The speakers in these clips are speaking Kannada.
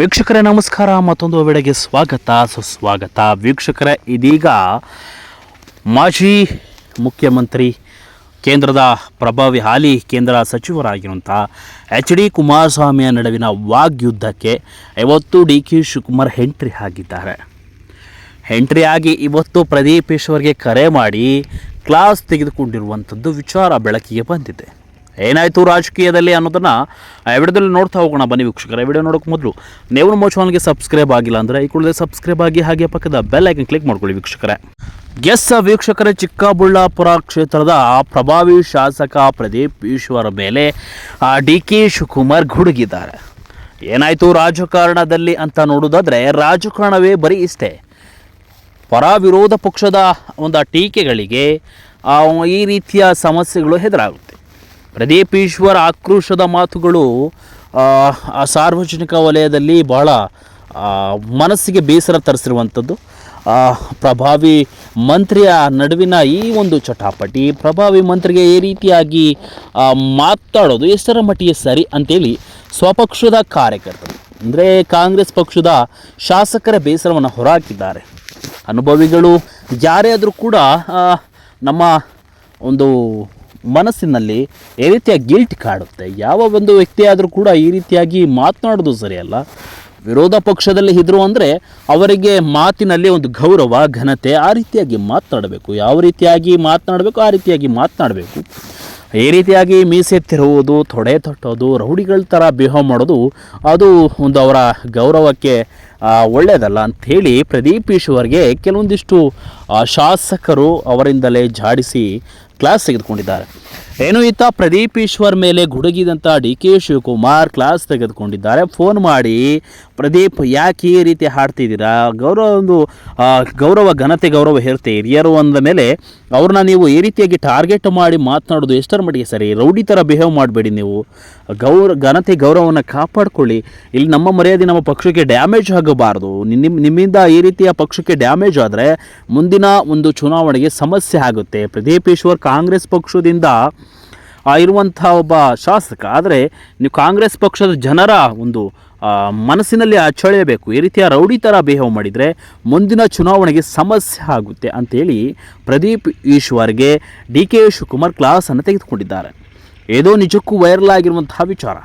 ವೀಕ್ಷಕರೇ ನಮಸ್ಕಾರ. ಮತ್ತೊಂದು ವೇಳೆಗೆ ಸ್ವಾಗತ ಸುಸ್ವಾಗತ. ವೀಕ್ಷಕರೇ, ಇದೀಗ ಮಾಜಿ ಮುಖ್ಯಮಂತ್ರಿ, ಕೇಂದ್ರದ ಪ್ರಭಾವಿ ಹಾಲಿ ಕೇಂದ್ರ ಸಚಿವರಾಗಿರುವಂಥ HD ಕುಮಾರಸ್ವಾಮಿಯ ನಡುವಿನ ವಾಗ್ಯುದ್ಧಕ್ಕೆ ಇವತ್ತು DK ಶಿವಕುಮಾರ್ ಎಂಟ್ರಿ ಆಗಿ ಇವತ್ತು ಪ್ರದೀಪ್ ಈಶ್ವರ್ಗೆ ಕರೆ ಮಾಡಿ ಕ್ಲಾಸ್ ತೆಗೆದುಕೊಂಡಿರುವಂಥದ್ದು ವಿಚಾರ ಬೆಳಕಿಗೆ ಬಂದಿದೆ. ಏನಾಯಿತು ರಾಜಕೀಯದಲ್ಲಿ ಅನ್ನೋದನ್ನು ವಿಡಿಯೋದಲ್ಲಿ ನೋಡ್ತಾ ಹೋಗೋಣ. ಬನ್ನಿ ವೀಕ್ಷಕರೇ, ವಿಡಿಯೋ ನೋಡೋಕೆ ಮೊದಲು ನೀವು ನಮ್ಮ ಚಾನಲ್ಗೆ ಸಬ್ಸ್ಕ್ರೈಬ್ ಆಗಿಲ್ಲ ಅಂದರೆ ಈ ಕೂಡಲೇ ಸಬ್ಸ್ಕ್ರೈಬ್ ಆಗಿ, ಹಾಗೆ ಪಕ್ಕದ ಬೆಲ್ ಐಕನ್ ಕ್ಲಿಕ್ ಮಾಡ್ಕೊಳ್ಳಿ ವೀಕ್ಷಕರೇ. ವೀಕ್ಷಕರೇ, ಚಿಕ್ಕಬಳ್ಳಾಪುರ ಕ್ಷೇತ್ರದ ಪ್ರಭಾವಿ ಶಾಸಕ ಪ್ರದೀಪ್ ಈಶ್ವರ್ ಮೇಲೆ DK ಶಿವಕುಮಾರ್ ಗುಡುಗಿದ್ದಾರೆ. ಏನಾಯಿತು ರಾಜಕಾರಣದಲ್ಲಿ ಅಂತ ನೋಡೋದಾದರೆ, ರಾಜಕಾರಣವೇ ಬರೀ ಇಷ್ಟೇ. ಪರ ವಿರೋಧ ಪಕ್ಷದ ಒಂದು ಟೀಕೆಗಳಿಗೆ ಈ ರೀತಿಯ ಸಮಸ್ಯೆಗಳು ಎದುರಾಗುತ್ತೆ. ಪ್ರದೀಪ್ ಈಶ್ವರ್ ಆಕ್ರೋಶದ ಮಾತುಗಳು ಸಾರ್ವಜನಿಕ ವಲಯದಲ್ಲಿ ಬಹಳ ಮನಸ್ಸಿಗೆ ಬೇಸರ ತರಿಸಿರುವಂಥದ್ದು. ಪ್ರಭಾವಿ ಮಂತ್ರಿಯ ನಡುವಿನ ಈ ಒಂದು ಚಟಾಪಟಿ, ಪ್ರಭಾವಿ ಮಂತ್ರಿಗೆ ಈ ರೀತಿಯಾಗಿ ಮಾತಾಡೋದು ಎಷ್ಟರ ಮಟ್ಟಿಗೆ ಸರಿ ಅಂತೇಳಿ ಸ್ವಪಕ್ಷದ ಕಾರ್ಯಕರ್ತರು ಅಂದರೆ ಕಾಂಗ್ರೆಸ್ ಪಕ್ಷದ ಶಾಸಕರ ಬೇಸರವನ್ನು ಹೊರಹಾಕಿದ್ದಾರೆ. ಅನುಭವಿಗಳು ಯಾರೇ ಆದರೂ ಕೂಡ ನಮ್ಮ ಒಂದು ಮನಸ್ಸಿನಲ್ಲಿ ಈ ರೀತಿಯ ಗಿಲ್ಟ್ ಕಾಡುತ್ತೆ. ಯಾವ ಒಂದು ವ್ಯಕ್ತಿ ಆದರೂ ಕೂಡ ಈ ರೀತಿಯಾಗಿ ಮಾತನಾಡೋದು ಸರಿಯಲ್ಲ. ವಿರೋಧ ಪಕ್ಷದಲ್ಲಿ ಇದ್ದರು ಅಂದರೆ ಅವರಿಗೆ ಮಾತಿನಲ್ಲಿ ಒಂದು ಗೌರವ, ಘನತೆ, ಆ ರೀತಿಯಾಗಿ ಮಾತನಾಡಬೇಕು. ಯಾವ ರೀತಿಯಾಗಿ ಮಾತನಾಡಬೇಕು ಆ ರೀತಿಯಾಗಿ ಮಾತನಾಡಬೇಕು. ಈ ರೀತಿಯಾಗಿ ಮೀಸೆ ತಿರುವುದು, ತೊಡೆ ತಟ್ಟೋದು, ರೌಡಿಗಳ ಥರ ಬಿಹೇವ್ ಮಾಡೋದು ಅದು ಒಂದು ಅವರ ಗೌರವಕ್ಕೆ ಒಳ್ಳೆಯದಲ್ಲ ಅಂಥೇಳಿ ಪ್ರದೀಪ್ ಈಶ್ವರ್ಗೆ ಕೆಲವೊಂದಿಷ್ಟು ಶಾಸಕರು ಅವರಿಂದಲೇ ಜಾಡಿಸಿ ಕ್ಲಾಸ್ ತೆಗೆದುಕೊಂಡಿದ್ದಾರೆ. ಏನು ಇತ್ತ ಪ್ರದೀಪ್ ಈಶ್ವರ್ ಮೇಲೆ ಗುಡುಗಿದಂಥ DK ಶಿವಕುಮಾರ್ ಕ್ಲಾಸ್ ತೆಗೆದುಕೊಂಡಿದ್ದಾರೆ. ಫೋನ್ ಮಾಡಿ, ಪ್ರದೀಪ್ ಯಾಕೆ ಈ ರೀತಿ ಹಾಡ್ತಿದ್ದೀರಾ, ಗೌರವ ಘನತೆ ಗೌರವ ಹೇರುತ್ತೆ ಹಿರಿಯರು ಅಂದ ಮೇಲೆ ಅವ್ರನ್ನ ನೀವು ಈ ರೀತಿಯಾಗಿ ಟಾರ್ಗೆಟ್ ಮಾಡಿ ಮಾತನಾಡೋದು ಎಷ್ಟರ ಮಟ್ಟಿಗೆ ಸರಿ. ರೌಡಿ ಥರ ಬಿಹೇವ್ ಮಾಡಬೇಡಿ. ನೀವು ಘನತೆ ಗೌರವವನ್ನು ಕಾಪಾಡಿಕೊಳ್ಳಿ. ಇಲ್ಲಿ ನಮ್ಮ ಮರ್ಯಾದೆ ನಮ್ಮ ಪಕ್ಷಕ್ಕೆ ಡ್ಯಾಮೇಜ್ ಆಗಬಾರ್ದು. ನಿಮ್ಮಿಂದ ಈ ರೀತಿಯ ಪಕ್ಷಕ್ಕೆ ಡ್ಯಾಮೇಜ್ ಆದರೆ ಮುಂದಿನ ಒಂದು ಚುನಾವಣೆಗೆ ಸಮಸ್ಯೆ ಆಗುತ್ತೆ. ಪ್ರದೀಪ್ ಈಶ್ವರ್ ಕಾಂಗ್ರೆಸ್ ಪಕ್ಷದಿಂದ ಇರುವಂಥ ಒಬ್ಬ ಶಾಸಕ. ಆದರೆ ನೀವು ಕಾಂಗ್ರೆಸ್ ಪಕ್ಷದ ಜನರ ಒಂದು ಮನಸ್ಸಿನಲ್ಲಿ ಅಚ್ಚಳಿಯಬೇಕು. ಈ ರೀತಿಯ ರೌಡಿ ಥರ ಬಿಹೇವ್ ಮಾಡಿದರೆ ಮುಂದಿನ ಚುನಾವಣೆಗೆ ಸಮಸ್ಯೆ ಆಗುತ್ತೆ ಅಂಥೇಳಿ ಪ್ರದೀಪ್ ಈಶ್ವರ್ಗೆ DK ಶಿವಕುಮಾರ್ ಕ್ಲಾಸನ್ನು ತೆಗೆದುಕೊಂಡಿದ್ದಾರೆ. ಏದೋ ನಿಜಕ್ಕೂ ವೈರಲ್ ಆಗಿರುವಂತಹ ವಿಚಾರ.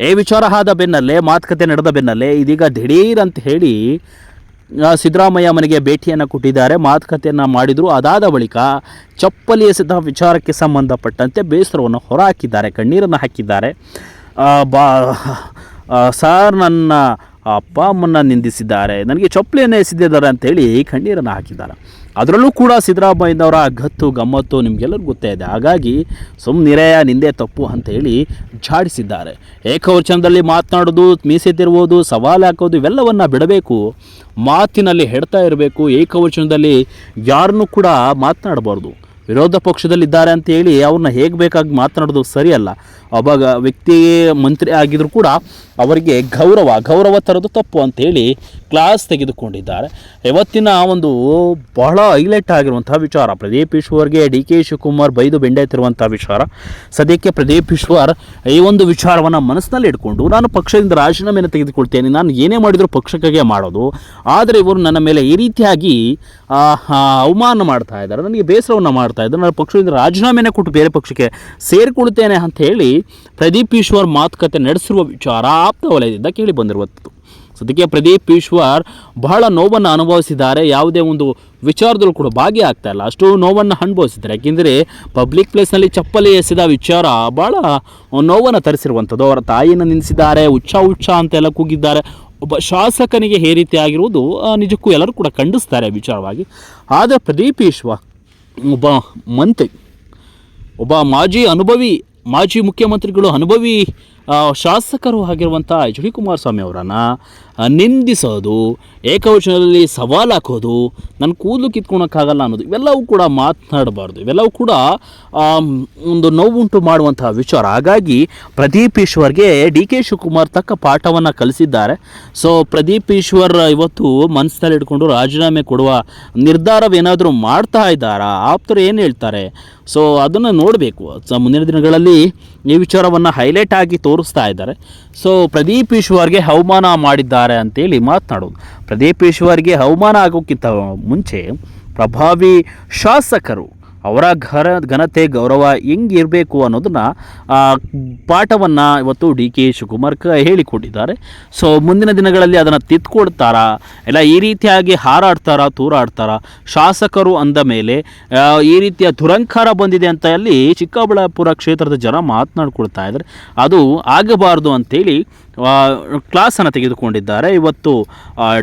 ಈ ವಿಚಾರ ಆದ ಬೆನ್ನಲ್ಲೇ, ಮಾತುಕತೆ ನಡೆದ ಬೆನ್ನಲ್ಲೇ ಇದೀಗ ದಿಢೀರ್ ಅಂತ ಹೇಳಿ ಸಿದ್ದರಾಮಯ್ಯ ಮನೆಗೆ ಭೇಟಿಯನ್ನು ಕೊಟ್ಟಿದ್ದಾರೆ. ಮಾತುಕತೆಯನ್ನು ಮಾಡಿದರು. ಅದಾದ ಬಳಿಕ ಚಪ್ಪಲಿ ಎಸೆದ ವಿಚಾರಕ್ಕೆ ಸಂಬಂಧಪಟ್ಟಂತೆ ಬೇಸರವನ್ನು ಹೊರಹಾಕಿದ್ದಾರೆ, ಕಣ್ಣೀರನ್ನು ಹಾಕಿದ್ದಾರೆ. ಸಾರ್, ನನ್ನ ಅಪ್ಪ ಅಮ್ಮನ್ನ ನಿಂದಿಸಿದ್ದಾರೆ, ನನಗೆ ಚಪ್ಪಲಿಯನ್ನು ಎಸೆದಿದ್ದಾರೆ ಅಂಥೇಳಿ ಕಣ್ಣೀರನ್ನು ಹಾಕಿದ್ದಾರೆ. ಅದರಲ್ಲೂ ಕೂಡ ಸಿದ್ದರಾಮಯ್ಯನವರ ಗತ್ತು ಗಮ್ಮತ್ತು ನಿಮಗೆಲ್ಲರಿಗೂ ಗೊತ್ತೇ ಇದೆ. ಹಾಗಾಗಿ ಸುಮ್ಮನಿರೆಯ, ನಿಂದೆ ತಪ್ಪು ಅಂಥೇಳಿ ಜಾಡಿಸಿದ್ದಾರೆ. ಏಕವಚನದಲ್ಲಿ ಮಾತನಾಡೋದು, ಮೀಸೆ ತಿರುವುದು, ಸವಾಲು ಹಾಕೋದು ಇವೆಲ್ಲವನ್ನು ಬಿಡಬೇಕು. ಮಾತಿನಲ್ಲಿ ಹೆಡ್ತಾ ಇರಬೇಕು. ಏಕವಚನದಲ್ಲಿ ಯಾರನ್ನೂ ಕೂಡ ಮಾತನಾಡಬಾರ್ದು. ವಿರೋಧ ಪಕ್ಷದಲ್ಲಿದ್ದಾರೆ ಅಂತೇಳಿ ಅವ್ರನ್ನ ಹೇಗೆ ಬೇಕಾಗಿ ಮಾತನಾಡೋದು ಸರಿಯಲ್ಲ. ಒಬ್ಬ ವ್ಯಕ್ತಿ ಮಂತ್ರಿ ಆಗಿದ್ರು ಕೂಡ ಅವರಿಗೆ ಗೌರವ ತರೋದು ತಪ್ಪು ಅಂಥೇಳಿ ಕ್ಲಾಸ್ ತೆಗೆದುಕೊಂಡಿದ್ದಾರೆ. ಇವತ್ತಿನ ಒಂದು ಬಹಳ ಹೈಲೈಟ್ ಆಗಿರುವಂಥ ವಿಚಾರ, ಪ್ರದೀಪ್ ಈಶ್ವರ್ಗೆ DK ಶಿವಕುಮಾರ್ ಬೈದು ಬೆಂಡೆತ್ತಿರುವಂಥ ವಿಚಾರ. ಸದ್ಯಕ್ಕೆ ಪ್ರದೀಪ್ ಈಶ್ವರ್ ಈ ಒಂದು ವಿಚಾರವನ್ನು ಮನಸ್ಸಿನಲ್ಲಿ ಇಟ್ಕೊಂಡು, ನಾನು ಪಕ್ಷದಿಂದ ರಾಜೀನಾಮೆಯನ್ನು ತೆಗೆದುಕೊಳ್ತೇನೆ, ನಾನು ಏನೇ ಮಾಡಿದರೂ ಪಕ್ಷಕ್ಕಾಗಿ ಮಾಡೋದು, ಆದರೆ ಇವರು ನನ್ನ ಮೇಲೆ ಈ ರೀತಿಯಾಗಿ ಅವಮಾನ ಮಾಡ್ತಾ ಇದ್ದಾರೆ, ನನಗೆ ಬೇಸರವನ್ನು ಮಾಡ್ತಾ ಇದ್ದಾರೆ, ನಾನು ಪಕ್ಷದಿಂದ ರಾಜೀನಾಮೆಯನ್ನು ಕೊಟ್ಟು ಬೇರೆ ಪಕ್ಷಕ್ಕೆ ಸೇರಿಕೊಳ್ತೇನೆ ಅಂತ ಹೇಳಿ ಪ್ರದೀಪ್ ಈಶ್ವರ್ ಮಾತುಕತೆ ನಡೆಸಿರುವ ವಿಚಾರ ಆಪ್ತ ವಲಯದಿಂದ ಕೇಳಿ ಬಂದಿರುವಂಥದ್ದು. ಸದ್ಯಕ್ಕೆ ಪ್ರದೀಪ್ ಈಶ್ವರ್ ಬಹಳ ನೋವನ್ನು ಅನುಭವಿಸಿದ್ದಾರೆ. ಯಾವುದೇ ಒಂದು ವಿಚಾರದಲ್ಲೂ ಕೂಡ ಭಾಗಿಯಾಗ್ತಾ ಇಲ್ಲ, ಅಷ್ಟು ನೋವನ್ನು ಅನುಭವಿಸಿದ್ದಾರೆ. ಯಾಕೆಂದರೆ ಪಬ್ಲಿಕ್ ಪ್ಲೇಸ್ನಲ್ಲಿ ಚಪ್ಪಲಿ ಎಸೆದ ವಿಚಾರ ಭಾಳ ನೋವನ್ನು ತರಿಸಿರುವಂಥದ್ದು. ಅವರ ತಾಯಿಯನ್ನು ನಿಲ್ಲಿಸಿದ್ದಾರೆ, ಹುಚ್ಚ ಅಂತೆಲ್ಲ ಕೂಗಿದ್ದಾರೆ. ಒಬ್ಬ ಶಾಸಕನಿಗೆ ಈ ರೀತಿ ಆಗಿರುವುದು ನಿಜಕ್ಕೂ ಎಲ್ಲರೂ ಕೂಡ ಖಂಡಿಸ್ತಾರೆ ವಿಚಾರವಾಗಿ. ಆದರೆ ಪ್ರದೀಪ್ ಈಶ್ವರ್ ಒಬ್ಬ ಮಂತ್ರಿ, ಒಬ್ಬ ಮಾಜಿ ಮುಖ್ಯಮಂತ್ರಿಗಳು, ಅನುಭವಿ ಶಾಸಕರು ಆಗಿರುವಂಥ HD ಕುಮಾರಸ್ವಾಮಿ ಅವರನ್ನು ನಿಂದಿಸೋದು, ಏಕವಚನದಲ್ಲಿ ಸವಾಲು ಹಾಕೋದು, ನನ್ನ ಕೂದಲು ಕಿತ್ಕೊಳಕ್ಕಾಗಲ್ಲ ಅನ್ನೋದು, ಇವೆಲ್ಲವೂ ಕೂಡ ಮಾತನಾಡಬಾರ್ದು. ಇವೆಲ್ಲವೂ ಕೂಡ ಒಂದು ನೋವುಂಟು ಮಾಡುವಂಥ ವಿಚಾರ. ಹಾಗಾಗಿ ಪ್ರದೀಪ್ ಈಶ್ವರ್ಗೆ DK ಶಿವಕುಮಾರ್ ತಕ್ಕ ಪಾಠವನ್ನು ಕಲಿಸಿದ್ದಾರೆ. ಸೊ ಪ್ರದೀಪ್ ಈಶ್ವರ್ ಇವತ್ತು ಮನಸ್ಸಿನಲ್ಲಿ ಇಟ್ಕೊಂಡು ರಾಜೀನಾಮೆ ಕೊಡುವ ನಿರ್ಧಾರವೇನಾದರೂ ಮಾಡ್ತಾ ಇದ್ದಾರಾ, ಆಪ್ತರು ಏನು ಹೇಳ್ತಾರೆ, ಸೊ ಅದನ್ನು ನೋಡಬೇಕು. ಮುಂದಿನ ದಿನಗಳಲ್ಲಿ ಈ ವಿಚಾರವನ್ನು ಹೈಲೈಟ್ ಆಗಿ ತೋರಿಸ್ತಾ ಇದ್ದಾರೆ. ಸೊ ಪ್ರದೀಪ್ ಈಶ್ವರ್ಗೆ ಅವಮಾನ ಮಾಡಿದ್ದಾರೆ ಅಂತೇಳಿ ಮಾತನಾಡೋದು. ಪ್ರದೀಪ್ ಈಶ್ವರ್ಗೆ ಅವಮಾನ ಆಗೋಕ್ಕಿಂತ ಮುಂಚೆ ಪ್ರಭಾವಿ ಶಾಸಕರು ಅವರ ಘನತೆ ಗೌರವ ಹೆಂಗಿರಬೇಕು ಅನ್ನೋದನ್ನು ಪಾಠವನ್ನು ಇವತ್ತು ಡಿ ಕೆ ಶಿವಕುಮಾರ್ ಹೇಳಿಕೊಟ್ಟಿದ್ದಾರೆ. ಸೊ ಮುಂದಿನ ದಿನಗಳಲ್ಲಿ ಅದನ್ನು ತಿದ್ದುಕೊಡ್ತಾರಾ, ಇಲ್ಲ ಈ ರೀತಿಯಾಗಿ ಹಾರಾಡ್ತಾರಾ, ತೂರಾಡ್ತಾರಾ? ಶಾಸಕರು ಅಂದ ಮೇಲೆ ಈ ರೀತಿಯ ದುರಂಕಾರ ಬಂದಿದೆ ಅಂತ ಅಲ್ಲಿ ಚಿಕ್ಕಬಳ್ಳಾಪುರ ಕ್ಷೇತ್ರದ ಜನ ಮಾತನಾಡ್ಕೊಳ್ತಾ ಇದ್ದಾರೆ. ಅದು ಆಗಬಾರ್ದು ಅಂಥೇಳಿ ಕ್ಲಾಸನ್ನು ತೆಗೆದುಕೊಂಡಿದ್ದಾರೆ ಇವತ್ತು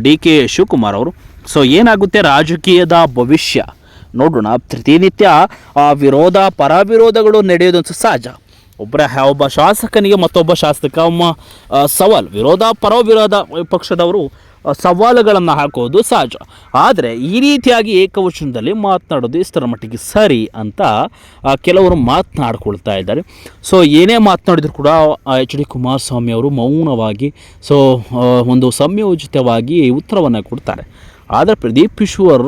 ಡಿ ಕೆ ಶಿವಕುಮಾರ್ ಅವರು. ಸೊ ಏನಾಗುತ್ತೆ ರಾಜಕೀಯದ ಭವಿಷ್ಯ ನೋಡೋಣ. ಪ್ರತಿನಿತ್ಯ ವಿರೋಧ ಪರವಿರೋಧಗಳು ನಡೆಯೋದು ಸಹಜ. ಒಬ್ಬ ಶಾಸಕನಿಗೆ ಮತ್ತೊಬ್ಬ ಶಾಸಕ ಸವಾಲು, ವಿರೋಧ ಪರವಿರೋಧ ಪಕ್ಷದವರು ಸವಾಲುಗಳನ್ನು ಹಾಕೋದು ಸಹಜ. ಆದರೆ ಈ ರೀತಿಯಾಗಿ ಏಕವಚನದಲ್ಲಿ ಮಾತನಾಡೋದು ಇಷ್ಟರ ಮಟ್ಟಿಗೆ ಸರಿ ಅಂತ ಕೆಲವರು ಮಾತನಾಡ್ಕೊಳ್ತಾ ಇದ್ದಾರೆ. ಸೊ ಏನೇ ಮಾತನಾಡಿದ್ರು ಕೂಡ ಎಚ್ ಡಿ ಕುಮಾರಸ್ವಾಮಿ ಅವರು ಮೌನವಾಗಿ ಒಂದು ಸಂಯೋಜಿತವಾಗಿ ಉತ್ತರವನ್ನು ಕೊಡ್ತಾರೆ. ಆದರೆ ಪ್ರದೀಪ್ ಈಶ್ವರ್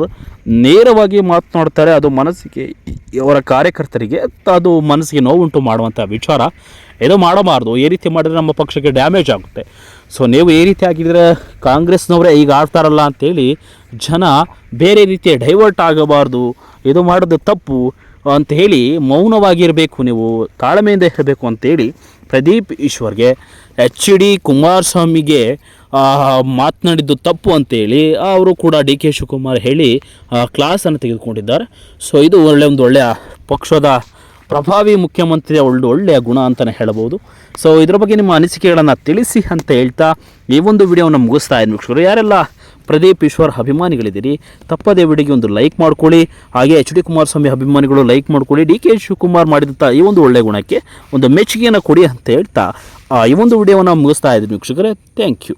ನೇರವಾಗಿ ಮಾತನಾಡ್ತಾರೆ. ಅದು ಮನಸ್ಸಿಗೆ, ಅವರ ಕಾರ್ಯಕರ್ತರಿಗೆ ಅದು ಮನಸ್ಸಿಗೆ ನೋವುಂಟು ಮಾಡುವಂಥ ವಿಚಾರ. ಇದು ಮಾಡಬಾರ್ದು. ಈ ರೀತಿ ಮಾಡಿದರೆ ನಮ್ಮ ಪಕ್ಷಕ್ಕೆ ಡ್ಯಾಮೇಜ್ ಆಗುತ್ತೆ. ಸೊ ನೀವು ಈ ರೀತಿ ಆಗಿದ್ದರೆ ಕಾಂಗ್ರೆಸ್ನವರೇ ಈಗ ಆಡ್ತಾರಲ್ಲ ಅಂಥೇಳಿ ಜನ ಬೇರೆ ರೀತಿಯ ಡೈವರ್ಟ್ ಆಗಬಾರ್ದು, ಇದು ಮಾಡೋದು ತಪ್ಪು ಅಂತ ಹೇಳಿ ಮೌನವಾಗಿರಬೇಕು, ನೀವು ತಾಳ್ಮೆಯಿಂದ ಇರಬೇಕು ಅಂತೇಳಿ ಪ್ರದೀಪ್ ಈಶ್ವರ್ಗೆ ಎಚ್ ಡಿ ಕುಮಾರಸ್ವಾಮಿಗೆ ಮಾತನಾಡಿದ್ದು ತಪ್ಪು ಅಂತೇಳಿ ಅವರು ಕೂಡ ಡಿ ಕೆ ಶಿವಕುಮಾರ್ ಹೇಳಿ ಕ್ಲಾಸನ್ನು ತೆಗೆದುಕೊಂಡಿದ್ದಾರೆ. ಸೊ ಇದು ಒಳ್ಳೆಯ ಪಕ್ಷದ ಪ್ರಭಾವಿ ಮುಖ್ಯಮಂತ್ರಿ ಒಳ್ಳೆಯ ಗುಣ ಅಂತಲೇ ಹೇಳಬಹುದು. ಸೊ ಇದರ ಬಗ್ಗೆ ನಿಮ್ಮ ಅನಿಸಿಕೆಗಳನ್ನು ತಿಳಿಸಿ ಅಂತ ಹೇಳ್ತಾ ಈ ಒಂದು ವಿಡಿಯೋವನ್ನು ಮುಗಿಸ್ತಾ ಇದ್ದೀನಿ ವೀಕ್ಷಕರು. ಯಾರೆಲ್ಲ ಪ್ರದೀಪ್ ಈಶ್ವರ್ ಅಭಿಮಾನಿಗಳಿದ್ದೀರಿ ತಪ್ಪದೇ ವಿಡಿಯೋಗೆ ಒಂದು ಲೈಕ್ ಮಾಡ್ಕೊಳ್ಳಿ. ಹಾಗೆ ಎಚ್ ಡಿ ಕುಮಾರಸ್ವಾಮಿ ಅಭಿಮಾನಿಗಳು ಲೈಕ್ ಮಾಡ್ಕೊಳ್ಳಿ. ಡಿ ಕೆ ಶಿವಕುಮಾರ್ ಮಾಡಿದಂಥ ಈ ಒಂದು ಒಳ್ಳೆಯ ಗುಣಕ್ಕೆ ಒಂದು ಮೆಚ್ಚುಗೆಯನ್ನು ಕೊಡಿ ಅಂತ ಹೇಳ್ತಾ ಈ ಒಂದು ವಿಡಿಯೋವನ್ನು ಮುಗಿಸ್ತಾ ಇದ್ದೀನಿ ವೀಕ್ಷಕರೇ. Thank you.